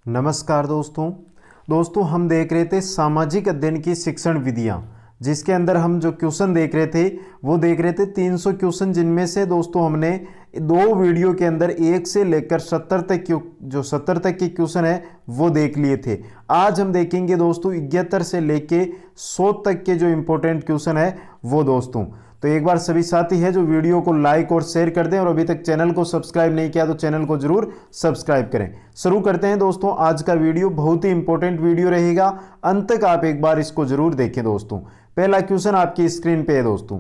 नमस्कार दोस्तों हम देख रहे थे सामाजिक अध्ययन की शिक्षण विधियां, जिसके अंदर हम जो क्वेश्चन देख रहे थे वो देख रहे थे 300 क्वेश्चन, जिनमें से दोस्तों हमने दो वीडियो के अंदर 1 से लेकर 70 तक जो 70 तक के क्वेश्चन है वो देख लिए थे। आज हम देखेंगे दोस्तों 71 से लेके 100 तक के जो इंपॉर्टेंट क्वेश्चन है वो दोस्तों। तो एक बार सभी साथी है जो वीडियो को लाइक और शेयर कर दें, और अभी तक चैनल को सब्सक्राइब नहीं किया तो चैनल को जरूर सब्सक्राइब करें। शुरू करते हैं दोस्तों। आज का वीडियो बहुत ही इंपॉर्टेंट वीडियो रहेगा, अंत तक आप एक बार इसको जरूर देखें दोस्तों। पहला क्वेश्चन आपकी स्क्रीन पे है दोस्तों।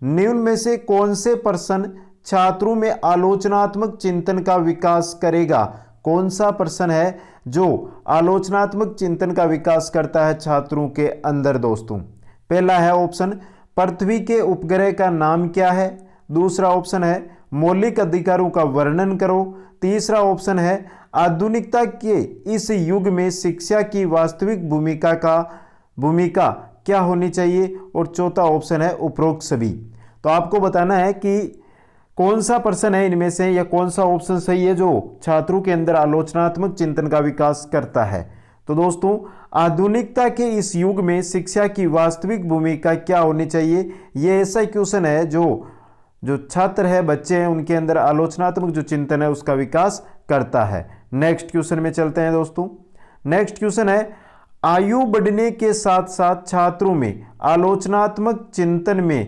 निम्न में से कौन से प्रश्न छात्रों में आलोचनात्मक चिंतन का विकास करेगा? कौन सा प्रश्न है जो आलोचनात्मक चिंतन का विकास करता है छात्रों के अंदर दोस्तों? पहला है ऑप्शन पृथ्वी के उपग्रह का नाम क्या है। दूसरा ऑप्शन है मौलिक अधिकारों का वर्णन करो। तीसरा ऑप्शन है आधुनिकता के इस युग में शिक्षा की वास्तविक भूमिका क्या होनी चाहिए। और चौथा ऑप्शन है उपरोक्त सभी। तो आपको बताना है कि कौन सा प्रश्न है इनमें से या कौन सा ऑप्शन सही है जो छात्रों के अंदर आलोचनात्मक चिंतन का विकास करता है। तो दोस्तों आधुनिकता के इस युग में शिक्षा की वास्तविक भूमिका क्या होनी चाहिए, ये ऐसा क्वेश्चन है जो छात्र है, बच्चे हैं, उनके अंदर आलोचनात्मक जो चिंतन है उसका विकास करता है। नेक्स्ट क्वेश्चन में चलते हैं दोस्तों। नेक्स्ट क्वेश्चन है आयु बढ़ने के साथ साथ छात्रों में आलोचनात्मक चिंतन में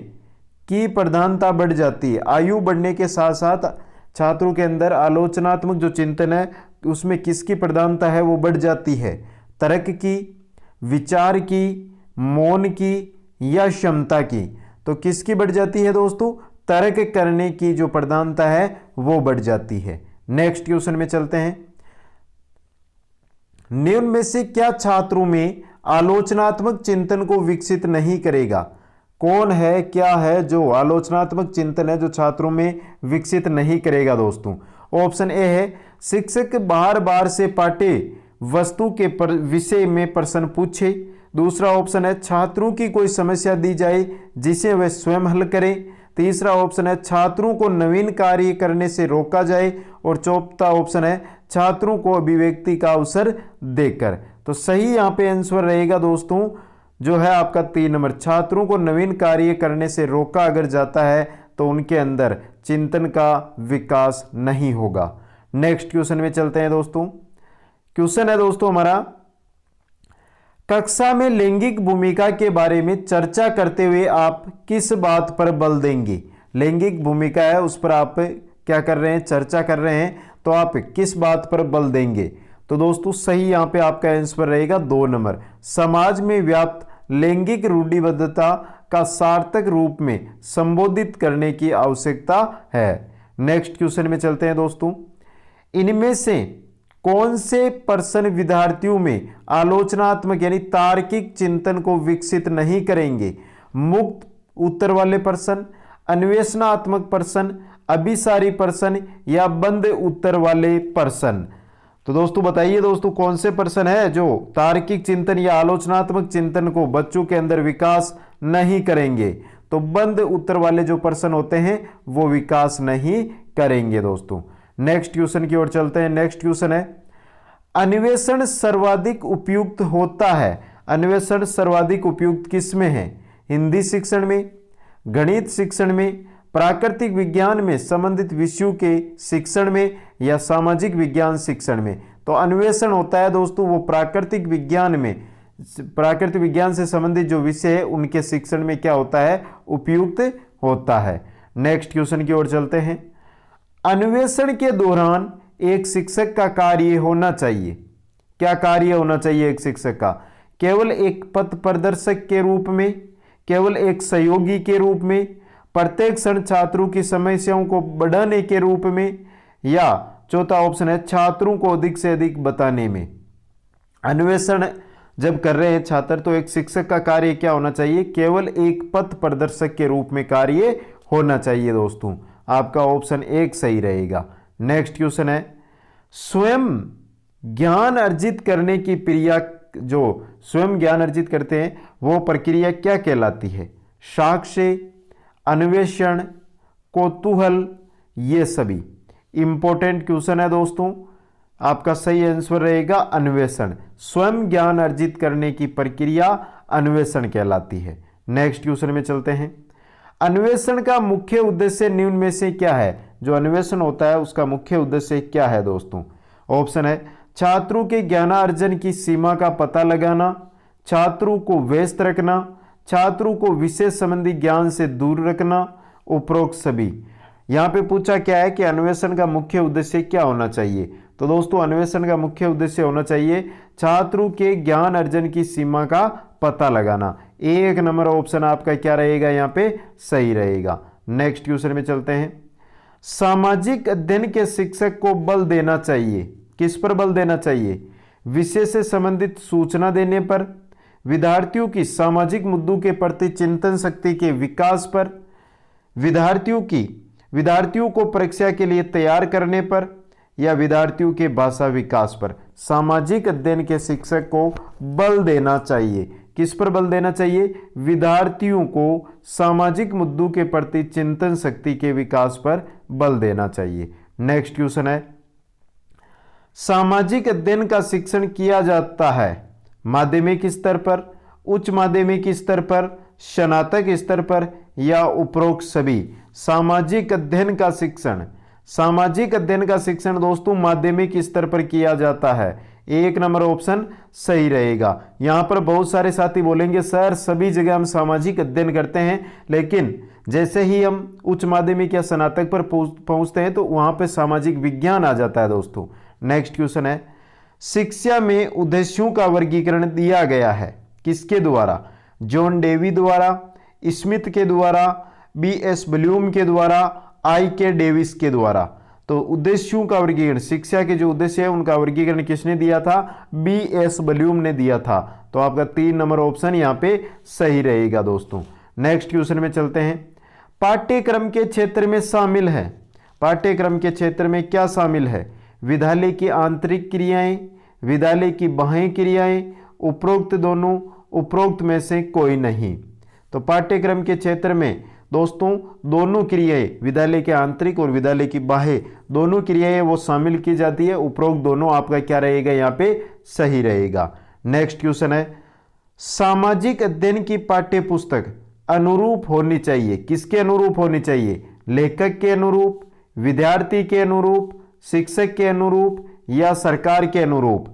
की प्रधानता बढ़ जाती है। आयु बढ़ने के साथ साथ छात्रों के अंदर आलोचनात्मक जो चिंतन है उसमें किसकी प्रधानता है वो बढ़ जाती है? तर्क की, विचार की, मौन की या क्षमता की? तो किसकी बढ़ जाती है दोस्तों? तर्क करने की जो प्रधानता है वो बढ़ जाती है। नेक्स्ट क्वेश्चन में चलते हैं। निम्न में से क्या छात्रों में आलोचनात्मक चिंतन को विकसित नहीं करेगा? कौन है, क्या है जो आलोचनात्मक चिंतन है जो छात्रों में विकसित नहीं करेगा दोस्तों? ऑप्शन ए है शिक्षक बार बार से पाठ्य वस्तु के विषय में प्रश्न पूछे। दूसरा ऑप्शन है छात्रों की कोई समस्या दी जाए जिसे वह स्वयं हल करें। तीसरा ऑप्शन है छात्रों को नवीन कार्य करने से रोका जाए। और चौथा ऑप्शन है छात्रों को अभिव्यक्ति का अवसर देकर। तो सही यहाँ पे आंसर रहेगा दोस्तों जो है आपका 3 नंबर। छात्रों को नवीन कार्य करने से रोका अगर जाता है तो उनके अंदर चिंतन का विकास नहीं होगा। नेक्स्ट क्वेश्चन में चलते हैं दोस्तों। क्वेश्चन है दोस्तों हमारा कक्षा में लैंगिक भूमिका के बारे में चर्चा करते हुए आप किस बात पर बल देंगे? लैंगिक भूमिका है उस पर आप क्या कर रहे हैं? चर्चा कर रहे हैं, तो आप किस बात पर बल देंगे? तो दोस्तों सही यहां पे आपका आंसर रहेगा 2 नंबर। समाज में व्याप्त लैंगिक रूढ़िबद्धता का सार्थक रूप में संबोधित करने की आवश्यकता है। नेक्स्ट क्वेश्चन में चलते हैं दोस्तों। इनमें से कौन से प्रश्न विद्यार्थियों में आलोचनात्मक यानी तार्किक चिंतन को विकसित नहीं करेंगे? मुक्त उत्तर वाले प्रश्न, अन्वेषणात्मक प्रश्न, अभिसारी प्रश्न या बंद उत्तर वाले प्रश्न? तो दोस्तों बताइए दोस्तों कौन से प्रश्न है जो तार्किक चिंतन या आलोचनात्मक चिंतन को बच्चों के अंदर विकास नहीं करेंगे? तो बंद उत्तर वाले जो प्रश्न होते हैं वो विकास नहीं करेंगे दोस्तों। नेक्स्ट क्वेश्चन की ओर चलते हैं। नेक्स्ट क्वेश्चन है अन्वेषण सर्वाधिक उपयुक्त होता है। अन्वेषण सर्वाधिक उपयुक्त किस में है? हिंदी शिक्षण में, गणित शिक्षण में, प्राकृतिक विज्ञान में, संबंधित विषयों के शिक्षण में या सामाजिक विज्ञान शिक्षण में? तो अन्वेषण होता है दोस्तों वो प्राकृतिक विज्ञान में, प्राकृतिक विज्ञान से संबंधित जो विषय है उनके शिक्षण में क्या होता है? उपयुक्त होता है। नेक्स्ट क्वेश्चन की ओर चलते हैं। अन्वेषण के दौरान एक शिक्षक का कार्य होना चाहिए। क्या कार्य होना चाहिए एक शिक्षक का? केवल एक पथ प्रदर्शक के रूप में, केवल एक सहयोगी के रूप में, प्रत्येक क्षण छात्रों की समस्याओं को बढ़ाने के रूप में, या चौथा ऑप्शन है छात्रों को अधिक से अधिक बताने में? अन्वेषण जब कर रहे हैं छात्र तो एक शिक्षक का कार्य क्या होना चाहिए? केवल एक पथ प्रदर्शक के रूप में कार्य होना चाहिए दोस्तों। आपका ऑप्शन 1 सही रहेगा। नेक्स्ट क्वेश्चन है स्वयं ज्ञान अर्जित करने की प्रक्रिया, जो स्वयं ज्ञान अर्जित करते हैं वो प्रक्रिया क्या कहलाती है? साक्ष्य, अन्वेषण, कौतूहल, ये सभी इंपॉर्टेंट क्वेश्चन है दोस्तों। आपका सही आंसर रहेगा अन्वेषण। स्वयं ज्ञान अर्जित करने की प्रक्रिया अन्वेषण कहलाती है। नेक्स्ट क्वेश्चन में चलते हैं। अन्वेषण का मुख्य उद्देश्य निम्न में से क्या है? जो अन्वेषण होता है उसका मुख्य उद्देश्य क्या है दोस्तों? ऑप्शन है छात्रों के ज्ञानार्जन की सीमा का पता लगाना, छात्रों को व्यस्त रखना, छात्रों को विषय संबंधी ज्ञान से दूर रखना, उपरोक्त सभी। यहाँ पे पूछा क्या है कि अन्वेषण का मुख्य उद्देश्य क्या होना चाहिए? तो दोस्तों अन्वेषण का मुख्य उद्देश्य होना चाहिए छात्रों के ज्ञान अर्जन की सीमा का पता लगाना। एक नंबर ऑप्शन आपका क्या रहेगा? यहाँ पे सही रहेगा। नेक्स्ट क्वेश्चन में चलते हैं। सामाजिक अध्ययन के शिक्षक को बल देना चाहिए। किस पर बल देना चाहिए? विषय से संबंधित सूचना देने पर, विद्यार्थियों की सामाजिक मुद्दों के प्रति चिंतन शक्ति के विकास पर, विद्यार्थियों को परीक्षा के लिए तैयार करने पर, या विद्यार्थियों के भाषा विकास पर। सामाजिक अध्ययन के शिक्षक को बल देना चाहिए। किस पर बल देना चाहिए? विद्यार्थियों को सामाजिक मुद्दों के प्रति चिंतन शक्ति के विकास पर बल देना चाहिए। नेक्स्ट क्वेश्चन है, सामाजिक अध्ययन का शिक्षण किया जाता है माध्यमिक स्तर पर, उच्च माध्यमिक स्तर पर, स्नातक स्तर पर, या उपरोक्त सभी। सामाजिक अध्ययन का शिक्षण दोस्तों माध्यमिक स्तर पर किया जाता है। एक नंबर ऑप्शन सही रहेगा। यहां पर बहुत सारे साथी बोलेंगे सर सभी जगह हम सामाजिक अध्ययन करते हैं, लेकिन जैसे ही हम उच्च माध्यमिक या स्नातक पर पहुंचते हैं तो वहां पे सामाजिक विज्ञान आ जाता है दोस्तों। नेक्स्ट क्वेश्चन है, शिक्षा में उद्देश्यों का वर्गीकरण दिया गया है किसके द्वारा? जॉन डेवी द्वारा, स्मिथ के द्वारा, B.S. ब्लूम के द्वारा, I.K. डेविस के द्वारा। तो उद्देश्यों का वर्गीकरण, शिक्षा के जो उद्देश्य है उनका वर्गीकरण किसने दिया था? B.S. ब्लूम ने दिया था। तो आपका 3 नंबर ऑप्शन यहाँ पे सही रहेगा दोस्तों। नेक्स्ट क्वेश्चन में चलते हैं। पाठ्यक्रम के क्षेत्र में शामिल है, पाठ्यक्रम के क्षेत्र में क्या शामिल है? विद्यालय की आंतरिक क्रियाएं, विद्यालय की बाह्य क्रियाएं, उपरोक्त दोनों, उपरोक्त में से कोई नहीं। तो पाठ्यक्रम के क्षेत्र में दोस्तों दोनों क्रियाएं, विद्यालय के आंतरिक और विद्यालय की बाह्य दोनों क्रियाएं वो शामिल की जाती है। उपरोक्त दोनों आपका क्या रहेगा? यहाँ पे सही रहेगा। नेक्स्ट क्वेश्चन है, सामाजिक अध्ययन की पाठ्य पुस्तक अनुरूप होनी चाहिए। किसके अनुरूप होनी चाहिए? लेखक के अनुरूप, विद्यार्थी के अनुरूप, शिक्षक के अनुरूप, या सरकार के अनुरूप।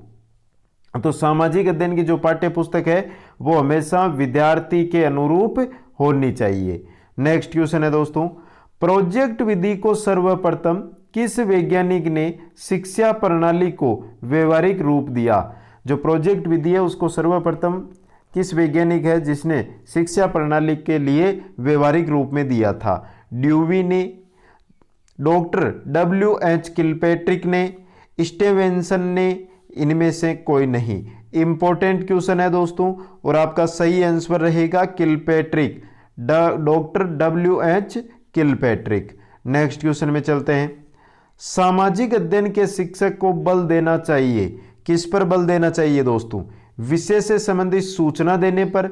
तो सामाजिक अध्ययन की जो पाठ्य पुस्तक है वो हमेशा विद्यार्थी के अनुरूप होनी चाहिए। नेक्स्ट क्वेश्चन है दोस्तों, प्रोजेक्ट विधि को सर्वप्रथम किस वैज्ञानिक ने शिक्षा प्रणाली को व्यवहारिक रूप दिया? जो प्रोजेक्ट विधि है उसको सर्वप्रथम किस वैज्ञानिक है जिसने शिक्षा प्रणाली के लिए व्यवहारिक रूप में दिया था? ड्यूवी ने, डॉक्टर W.H. किलपैट्रिक ने, स्टीवेंसन ने, इनमें से कोई नहीं। इंपॉर्टेंट क्वेश्चन है दोस्तों और आपका सही आंसर रहेगा Kilpatrick, doctor W.H. Kilpatrick. Next question में चलते हैं। सामाजिक अध्ययन के शिक्षक को बल देना चाहिए। किस पर बल देना चाहिए दोस्तों? विषय से संबंधित सूचना देने पर,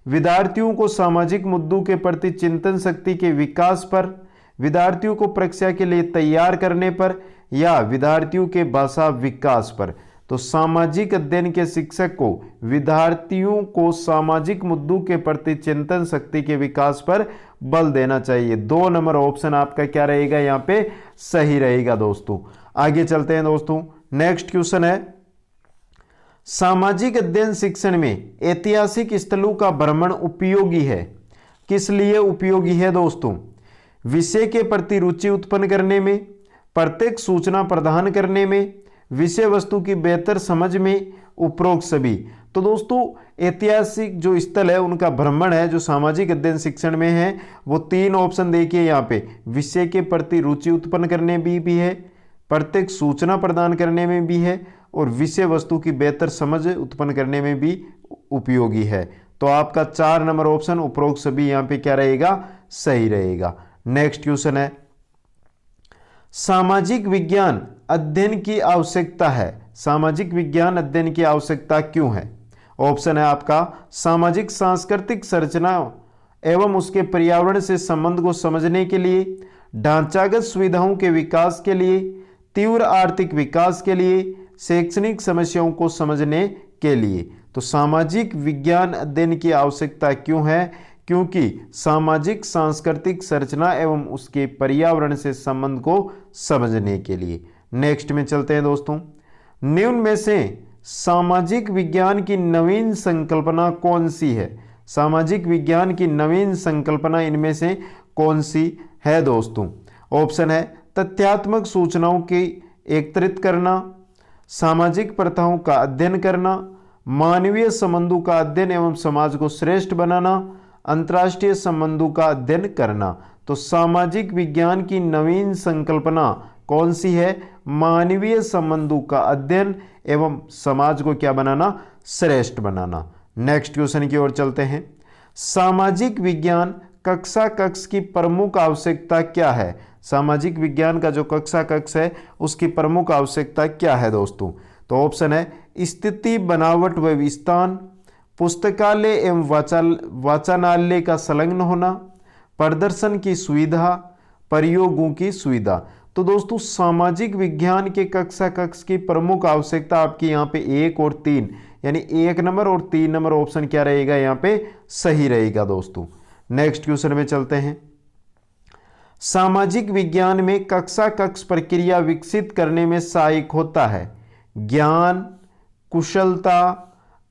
विद्यार्थियों को सामाजिक मुद्दों के प्रति चिंतन शक्ति के विकास पर, विद्यार्थियों को परीक्षा के लिए तैयार करने पर, या विद्यार्थियों के भाषा विकास पर। तो सामाजिक अध्ययन के शिक्षक को विद्यार्थियों को सामाजिक मुद्दों के प्रति चिंतन शक्ति के विकास पर बल देना चाहिए। 2 नंबर ऑप्शन आपका क्या रहेगा? यहाँ पे सही रहेगा दोस्तों। आगे चलते हैं दोस्तों। नेक्स्ट क्वेश्चन है, सामाजिक अध्ययन शिक्षण में ऐतिहासिक स्थलों का भ्रमण उपयोगी है। किस लिए उपयोगी है दोस्तों? विषय के प्रति रुचि उत्पन्न करने में, प्रत्येक सूचना प्रदान करने में, विषय वस्तु की बेहतर समझ में, उपरोक्त सभी। तो दोस्तों ऐतिहासिक जो स्थल है उनका भ्रमण है जो सामाजिक अध्ययन शिक्षण में है वो 3 ऑप्शन देखिए यहाँ पे, विषय के प्रति रुचि उत्पन्न करने में भी है, प्रत्येक सूचना प्रदान करने में भी है, और विषय वस्तु की बेहतर समझ उत्पन्न करने में भी उपयोगी है। तो आपका 4 नंबर ऑप्शन उपरोक्त सभी यहाँ पे क्या रहेगा? सही रहेगा। नेक्स्ट क्वेश्चन है, सामाजिक विज्ञान अध्ययन की आवश्यकता है। सामाजिक विज्ञान अध्ययन की आवश्यकता क्यों है? ऑप्शन है आपका, सामाजिक सांस्कृतिक संरचना एवं उसके पर्यावरण से संबंध को समझने के लिए, ढांचागत सुविधाओं के विकास के लिए, तीव्र आर्थिक विकास के लिए, शैक्षणिक समस्याओं को समझने के लिए। तो सामाजिक विज्ञान अध्ययन की आवश्यकता क्यों है? क्योंकि सामाजिक सांस्कृतिक संरचना एवं उसके पर्यावरण से संबंध को समझने के लिए। नेक्स्ट में चलते हैं दोस्तों। निम्न में से सामाजिक विज्ञान की नवीन संकल्पना कौन सी है? सामाजिक विज्ञान की नवीन संकल्पना इनमें से कौन सी है दोस्तों? ऑप्शन है तथ्यात्मक सूचनाओं की एकत्रित करना, सामाजिक प्रथाओं का अध्ययन करना, मानवीय संबंधों का अध्ययन एवं समाज को श्रेष्ठ बनाना, अंतर्राष्ट्रीय संबंधों का अध्ययन करना। तो सामाजिक विज्ञान की नवीन संकल्पना कौन सी है? मानवीय संबंधों का अध्ययन एवं समाज को क्या बनाना? श्रेष्ठ बनाना। नेक्स्ट क्वेश्चन की ओर चलते हैं। सामाजिक विज्ञान कक्षा कक्ष की प्रमुख आवश्यकता क्या है? सामाजिक विज्ञान का जो कक्षा कक्ष है उसकी प्रमुख आवश्यकता क्या है दोस्तों? तो ऑप्शन है स्थिति, बनावट व स्थान, पुस्तकालय एवं वाचनालय का संलग्न होना, प्रदर्शन की सुविधा, प्रयोगों की सुविधा। तो दोस्तों सामाजिक विज्ञान के कक्षा कक्ष की प्रमुख आवश्यकता आपकी यहाँ पे 1 और 3 यानी 1 नंबर और 3 नंबर ऑप्शन क्या रहेगा? यहाँ पे सही रहेगा दोस्तों। नेक्स्ट क्वेश्चन में चलते हैं। सामाजिक विज्ञान में कक्षा कक्ष प्रक्रिया विकसित करने में सहायक होता है ज्ञान, कुशलता,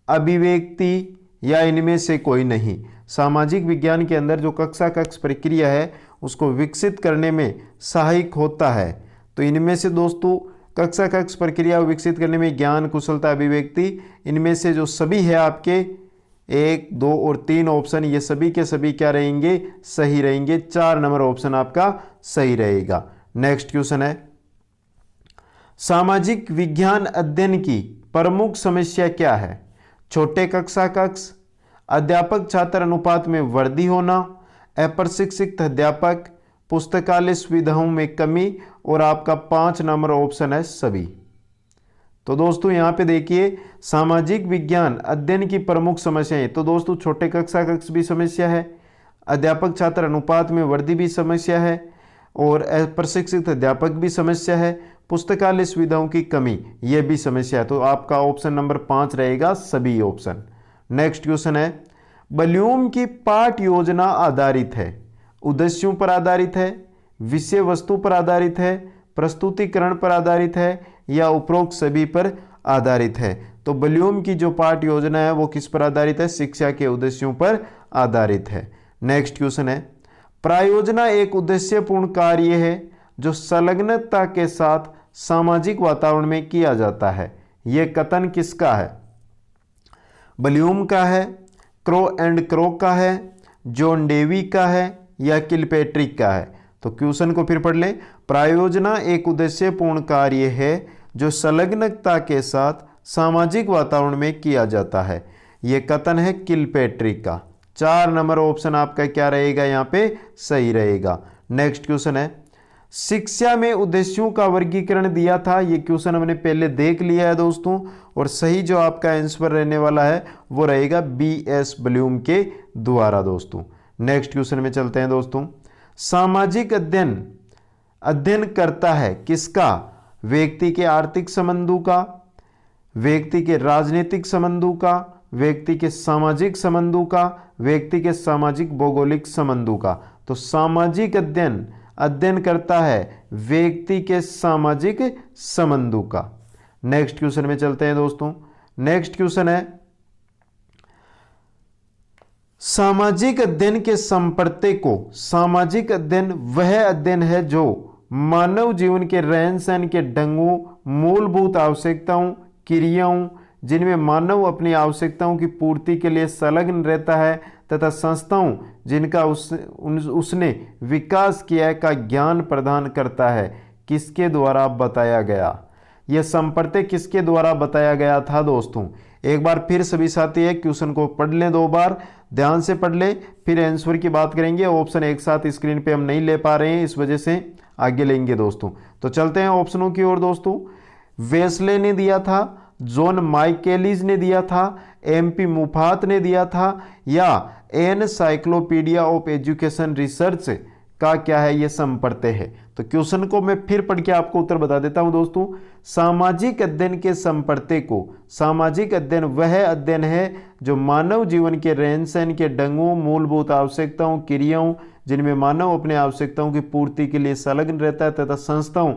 अभिव्यक्ति या इनमें से कोई नहीं। सामाजिक विज्ञान के अंदर जो कक्षा कक्ष प्रक्रिया है उसको विकसित करने में सहायक होता है। तो इनमें से दोस्तों कक्षा कक्ष प्रक्रिया विकसित करने में ज्ञान, कुशलता, अभिव्यक्ति, इनमें से जो सभी है आपके 1, 2 और 3 ऑप्शन, ये सभी के सभी क्या रहेंगे? सही रहेंगे। 4 नंबर ऑप्शन आपका सही रहेगा। नेक्स्ट क्वेश्चन है सामाजिक विज्ञान अध्ययन की प्रमुख समस्या क्या है? छोटे कक्षा कक्ष, अध्यापक छात्र अनुपात में वृद्धि होना, अप्रशिक्षित अध्यापक, पुस्तकालय सुविधाओं में कमी और आपका 5 नंबर ऑप्शन है सभी। तो दोस्तों यहाँ पे देखिए सामाजिक विज्ञान अध्ययन की प्रमुख समस्याएं, तो दोस्तों छोटे कक्षा कक्ष भी समस्या है, अध्यापक छात्र अनुपात में वृद्धि भी समस्या है और अप्रशिक्षित अध्यापक भी समस्या है, पुस्तकालय सुविधाओं की कमी यह भी समस्या है। तो आपका ऑप्शन नंबर 5 रहेगा सभी ऑप्शन। नेक्स्ट क्वेश्चन है ब्लूम की पाठ योजना आधारित है, उद्देश्यों पर आधारित है, विषय वस्तु पर आधारित है, प्रस्तुतिकरण पर आधारित है या उपरोक्त सभी पर आधारित है? तो ब्लूम की जो पाठ योजना है वो किस पर आधारित है? शिक्षा के उद्देश्यों पर आधारित है। नेक्स्ट क्वेश्चन है प्रायोजना एक उद्देश्यपूर्ण कार्य है जो संलग्नता के साथ सामाजिक वातावरण में किया जाता है। यह कथन किसका है? ब्लूम का है, क्रो एंड क्रो का है, जॉन डेवी का है या किलपेट्रिक का है? तो क्वेश्चन को फिर पढ़ लें। प्रायोजना एक उद्देश्यपूर्ण कार्य है जो संलग्नता के साथ सामाजिक वातावरण में किया जाता है। यह कथन है किलपेट्रिक का। 4 नंबर ऑप्शन आपका क्या रहेगा? यहाँ पे सही रहेगा। नेक्स्ट क्वेश्चन है शिक्षा में उद्देश्यों का वर्गीकरण दिया था। ये क्वेश्चन हमने पहले देख लिया है दोस्तों और सही जो आपका आंसर रहने वाला है वो रहेगा BS ब्लूम के द्वारा दोस्तों। नेक्स्ट क्वेश्चन में चलते हैं दोस्तों। सामाजिक अध्ययन करता है किसका? व्यक्ति के आर्थिक संबंधों का, व्यक्ति के राजनीतिक संबंधों का, व्यक्ति के सामाजिक संबंधों का, व्यक्ति के सामाजिक भौगोलिक संबंधों का। तो सामाजिक अध्ययन करता है व्यक्ति के सामाजिक संबंधों का। नेक्स्ट क्वेश्चन में चलते हैं दोस्तों। नेक्स्ट क्वेश्चन है सामाजिक अध्ययन के संपर्क को। सामाजिक अध्ययन वह अध्ययन है जो मानव जीवन के रहन सहन के ढंगों, मूलभूत आवश्यकताओं, क्रियाओं जिनमें मानव अपनी आवश्यकताओं की पूर्ति के लिए संलग्न रहता है तथा संस्थाओं जिनका उसने विकास किया का ज्ञान प्रदान करता है। किसके द्वारा बताया गया? यह संपर्क किसके द्वारा बताया गया था दोस्तों? एक बार फिर सभी साथी है क्वेश्चन को पढ़ लें, 2 बार ध्यान से पढ़ लें, फिर आंसर की बात करेंगे। ऑप्शन एक साथ स्क्रीन पे हम नहीं ले पा रहे हैं, इस वजह से आगे लेंगे दोस्तों। तो चलते हैं ऑप्शनों की ओर दोस्तों। वेस्ले ने दिया था, जॉन माइकेलिस ने दिया था, MP मुफात ने दिया था या एनसाइक्लोपीडिया ऑफ एजुकेशन रिसर्च का क्या है, ये संपर्त्य है। तो क्वेश्चन को मैं फिर पढ़ के आपको उत्तर बता देता हूं दोस्तों। सामाजिक अध्ययन के संपर्त्य को, सामाजिक अध्ययन वह अध्ययन है जो मानव जीवन के रहन सहन के ढंगों, मूलभूत आवश्यकताओं, क्रियाओं जिनमें मानव अपने आवश्यकताओं की पूर्ति के लिए संलग्न रहता है तथा संस्थाओं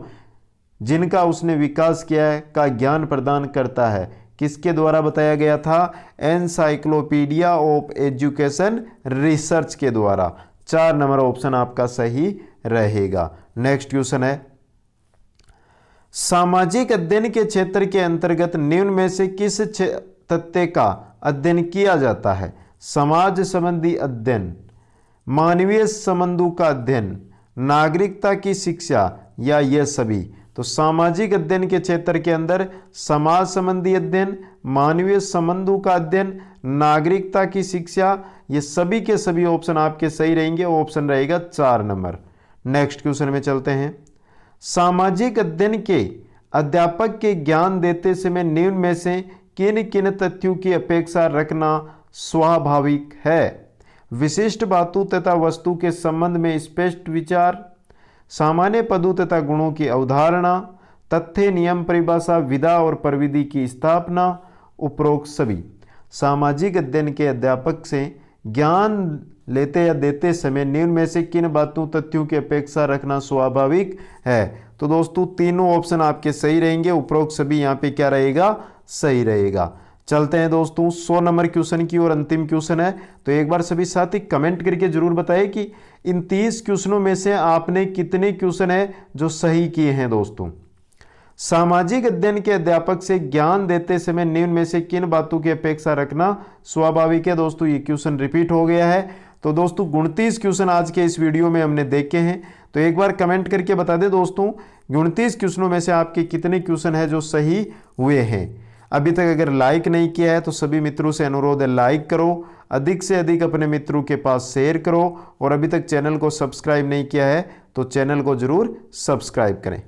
जिनका उसने विकास किया है का ज्ञान प्रदान करता है। किसके द्वारा बताया गया था? एनसाइक्लोपीडिया ऑफ एजुकेशन रिसर्च के द्वारा। 4 नंबर ऑप्शन आपका सही रहेगा। नेक्स्ट क्वेश्चन है, सामाजिक अध्ययन के क्षेत्र के अंतर्गत निम्न में से किस तथ्य का अध्ययन किया जाता है? समाज संबंधी अध्ययन, मानवीय संबंधों का अध्ययन, नागरिकता की शिक्षा या ये सभी? तो सामाजिक अध्ययन के क्षेत्र के अंदर समाज संबंधी अध्ययन, मानवीय संबंधों का अध्ययन, नागरिकता की शिक्षा, ये सभी के सभी ऑप्शन आपके सही रहेंगे। ऑप्शन रहेगा 4 नंबर। नेक्स्ट क्वेश्चन में चलते हैं, सामाजिक अध्ययन के अध्यापक के ज्ञान देते समय निम्न में से किन किन तथ्यों की अपेक्षा रखना स्वाभाविक है? विशिष्ट बातों तथा वस्तु के संबंध में स्पष्ट विचार, सामान्य पदों तथा गुणों की अवधारणा, तथ्य, नियम, परिभाषा, विधा और प्रविधि की स्थापना, उपरोक्त सभी। सामाजिक अध्ययन के अध्यापक से ज्ञान लेते या देते समय निम्न में से किन बातों, तथ्यों की अपेक्षा रखना स्वाभाविक है? तो दोस्तों तीनों ऑप्शन आपके सही रहेंगे। उपरोक्त सभी यहाँ पे क्या रहेगा? सही रहेगा। चलते हैं दोस्तों 100 नंबर क्वेश्चन की और अंतिम क्वेश्चन है। तो एक बार सभी साथी कमेंट करके जरूर बताएं कि इन 30 क्वेश्चनों में से आपने कितने क्वेश्चन है जो सही किए हैं। दोस्तों सामाजिक अध्ययन के अध्यापक से ज्ञान देते समय निम्न में से किन बातों की अपेक्षा रखना स्वाभाविक है? दोस्तों ये क्वेश्चन रिपीट हो गया है। तो दोस्तों 29 क्वेश्चन आज के इस वीडियो में हमने देखे हैं। तो एक बार कमेंट करके बता दें दोस्तों 29 क्वेश्चनों में से आपके कितने क्वेश्चन है जो सही हुए हैं। अभी तक अगर लाइक नहीं किया है तो सभी मित्रों से अनुरोध है लाइक करो, अधिक से अधिक अपने मित्रों के पास शेयर करो और अभी तक चैनल को सब्सक्राइब नहीं किया है तो चैनल को जरूर सब्सक्राइब करें।